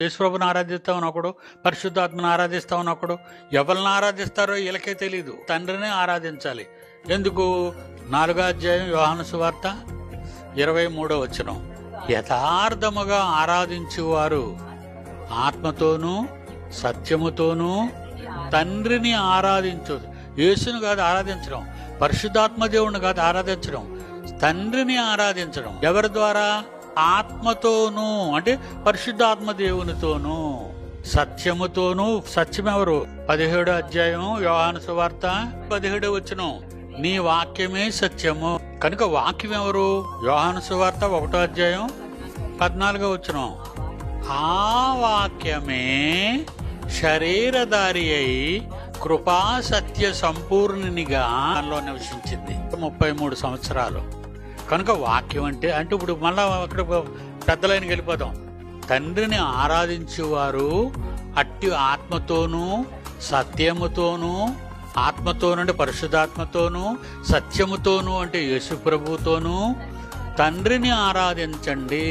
యేసుప్రభుని ఆరాధిస్తామని ఒకడు, పరిశుద్ధాత్మను ఆరాధిస్తామని ఒకడు. ఎవరిని ఆరాధిస్తారో వీళ్ళకే తెలీదు. తండ్రిని ఆరాధించాలి. ఎందుకు? 4వ అధ్యాయం యోహాను సువార్త 23వ వచనం, యథార్థముగా ఆరాధించువారు ఆత్మతోనూ సత్యముతోనూ తండ్రిని ఆరాధించు. యేసును కాదు ఆరాధించడం, పరిశుద్ధాత్మ దేవుడిని కాదు ఆరాధించడం, తండ్రిని ఆరాధించడం. ఎవరి ద్వారా? ఆత్మతోనూ, అంటే పరిశుద్ధాత్మ దేవునితోనూ, సత్యముతోనూ. సత్యం ఎవరు? 17వ అధ్యాయం యోహాను సువార్త 17వ వచనం, నీ వాక్యమే సత్యము. కనుక వాక్యం ఎవరు? యోహాను సువార్త 1వ అధ్యాయం 14వ వచనం, ఆ వాక్యమే శరీరధారి అయి కృపా సత్య సంపూర్ణునిగా దానిలో నివసించింది 33 సంవత్సరాలు. కనుక వాక్యం అంటే ఇప్పుడు మళ్ళా అక్కడ పెద్దలైనకి వెళ్ళిపోదాం. తండ్రిని ఆరాధించేవారు అట్టి ఆత్మతోనూ సత్యముతోనూ, ఆత్మతోను అంటే పరిశుద్ధాత్మతోనూ, సత్యముతోనూ అంటే యేసు ప్రభువుతోనూ తండ్రిని ఆరాధించండి.